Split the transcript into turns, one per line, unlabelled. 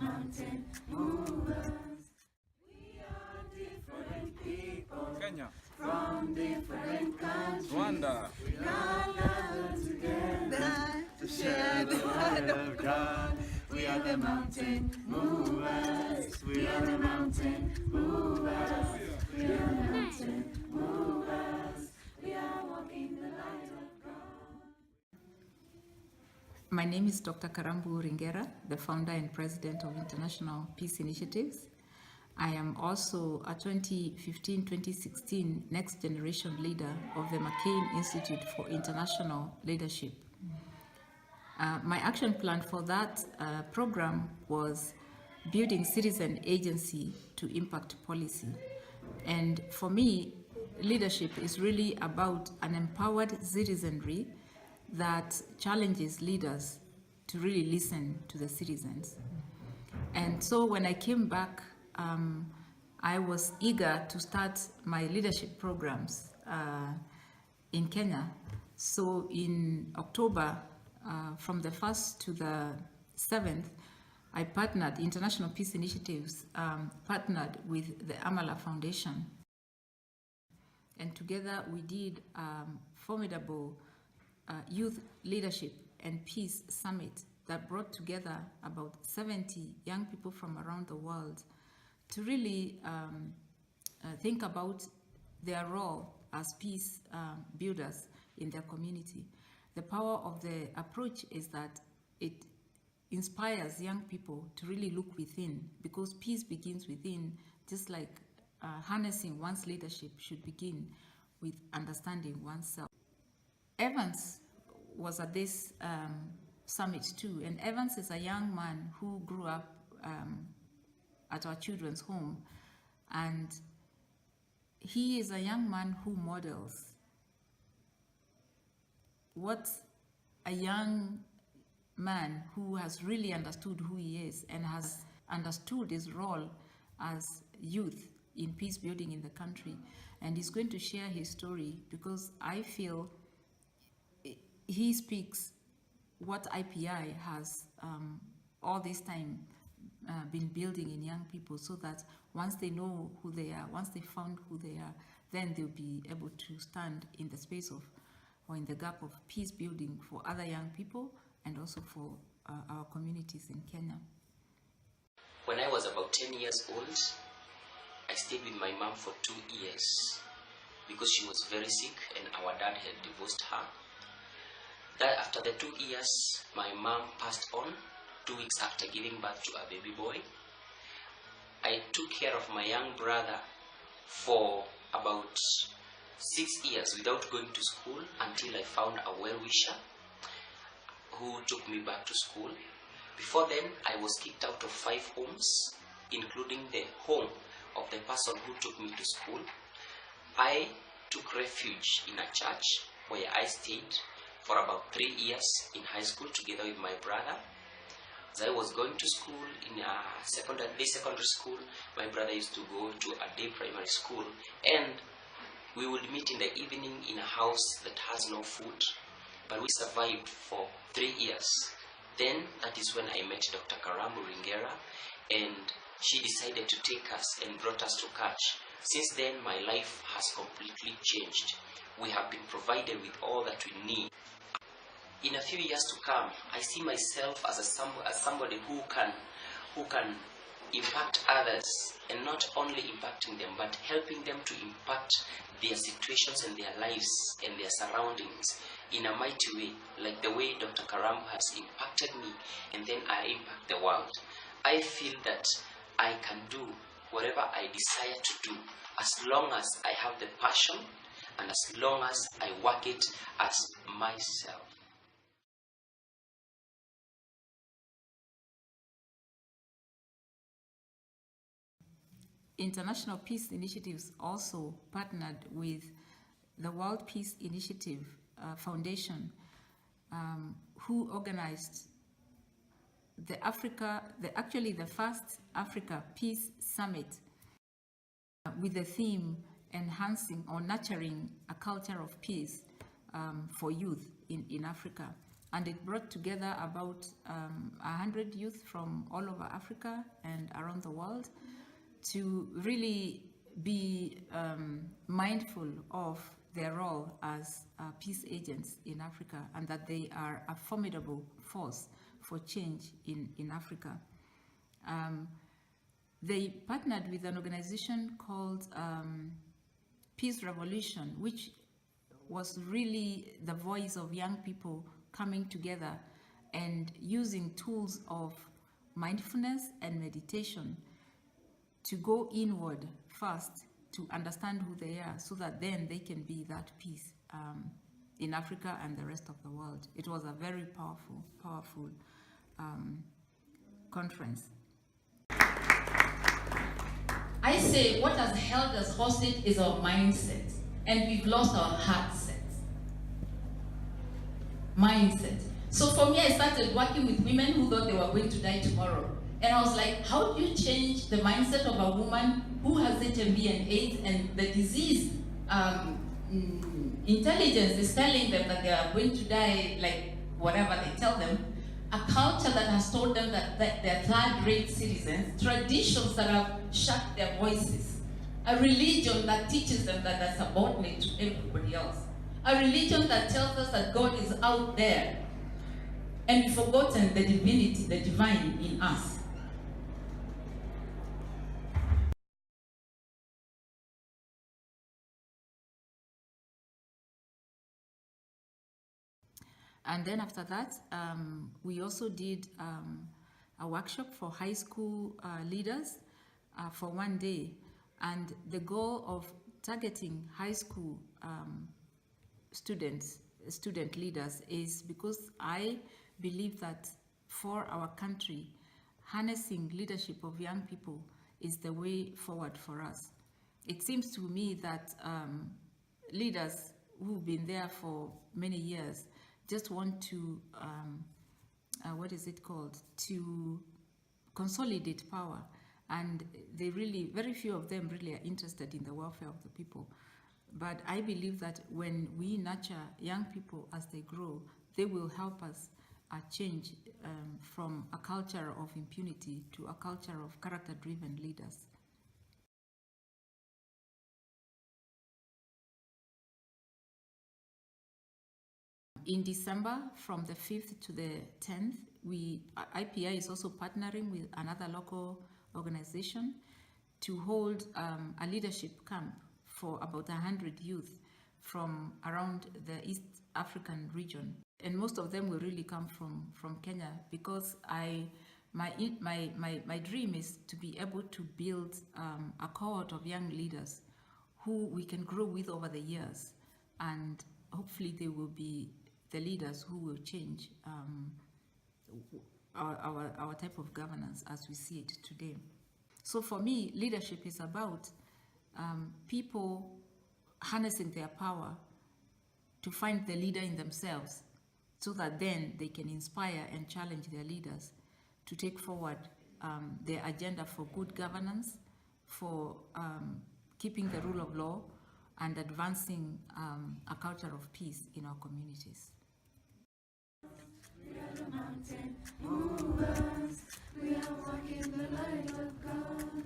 mountain movers. We are different people.
Kenya.
From different countries.
Rwanda.
We all gather together to share the word of God. We are the mountain movers. We are the mountain movers. We are the mountain movers. We are walking the light of God.
My name is Dr. Karambu, the founder and president of International Peace Initiatives. I am also a 2015-2016 Next Generation Leader of the McCain Institute for International Leadership. My action plan for that program was building citizen agency to impact policy. And for me, leadership is really about an empowered citizenry that challenges leaders to really listen to the citizens. And so when I came back, I was eager to start my leadership programs in Kenya. So in October, from the 1st to the 7th, I partnered, International Peace Initiatives partnered with the Amala Foundation. And together we did formidable youth leadership and peace summit that brought together about 70 young people from around the world to really think about their role as peace builders in their community. The power of the approach is that it inspires young people to really look within, because peace begins within, just like harnessing one's leadership should begin with understanding oneself. Evans was at this summit too, and Evans is a young man who grew up at our children's home, and he is a young man who models what a young man who has really understood who he is and has understood his role as youth in peace building in the country. And he's going to share his story because I feel he speaks what IPI has all this time been building in young people, so that once they know who they are, once they found who they are, then they'll be able to stand in the space of, or in the gap of peace building for other young people and also for our communities in Kenya.
When I was about 10 years old, I stayed with my mom for 2 years because she was very sick and our dad had divorced her. That after the 2 years, my mom passed on 2 weeks after giving birth to a baby boy. I took care of my young brother for about 6 years without going to school until I found a well-wisher who took me back to school. Before then, I was kicked out of 5 homes, including the home of the person who took me to school. I took refuge in a church where I stayed for about 3 years in high school together with my brother. As I was going to school in a secondary school, my brother used to go to a day primary school, and we would meet in the evening in a house that has no food, but we survived for 3 years. Then that is when I met Dr. Karambu, and she decided to take us and brought us to Catch. Since then, my life has completely changed. We have been provided with all that we need. In a few years to come, I see myself as somebody who can impact others, and not only impacting them, but helping them to impact their situations and their lives and their surroundings in a mighty way, like the way Dr. Karambu has impacted me, and then I impact the world. I feel that I can do whatever I desire to do as long as I have the passion and as long as I work it as myself.
International Peace Initiatives also partnered with the World Peace Initiative Foundation, who organized actually the first Africa Peace Summit with the theme enhancing or nurturing a culture of peace for youth in Africa. and it brought together about 100 youth from all over Africa and around the world to really be mindful of their role as peace agents in Africa, and that they are a formidable force for change in Africa. They partnered with an organization called Peace Revolution, which was really the voice of young people coming together and using tools of mindfulness and meditation to go inward first, to understand who they are, so that then they can be that peace in Africa and the rest of the world. It was a very powerful conference.
I say what has held us hostage is our mindset, and we've lost our heart set. Mindset. So for me, I started working with women who thought they were going to die tomorrow. And I was like, how do you change the mindset of a woman who has HIV and AIDS, and the disease intelligence is telling them that they are going to die, like whatever they tell them. A culture that has told them that they're third-rate citizens, traditions that have shut their voices, a religion that teaches them that they're subordinate to everybody else, a religion that tells us that God is out there, and we've forgotten the divinity, the divine in us.
And then after that, we also did a workshop for high school leaders for 1 day. And the goal of targeting high school student leaders is because I believe that for our country, harnessing leadership of young people is the way forward for us. It seems to me that leaders who've been there for many years just want to, to consolidate power. And they really, very few of them really are interested in the welfare of the people. But I believe that when we nurture young people as they grow, they will help us change from a culture of impunity to a culture of character-driven leaders. In December, from the 5th to the 10th, IPI is also partnering with another local organization to hold a leadership camp for about 100 youth from around the East African region. And most of them will really come from Kenya, because my dream is to be able to build a cohort of young leaders who we can grow with over the years, and hopefully they will be the leaders who will change our type of governance as we see it today. So for me, leadership is about people harnessing their power to find the leader in themselves, so that then they can inspire and challenge their leaders to take forward their agenda for good governance, for keeping the rule of law, and advancing a culture of peace in our communities.
We are the mountain movers. We are walking the light of God.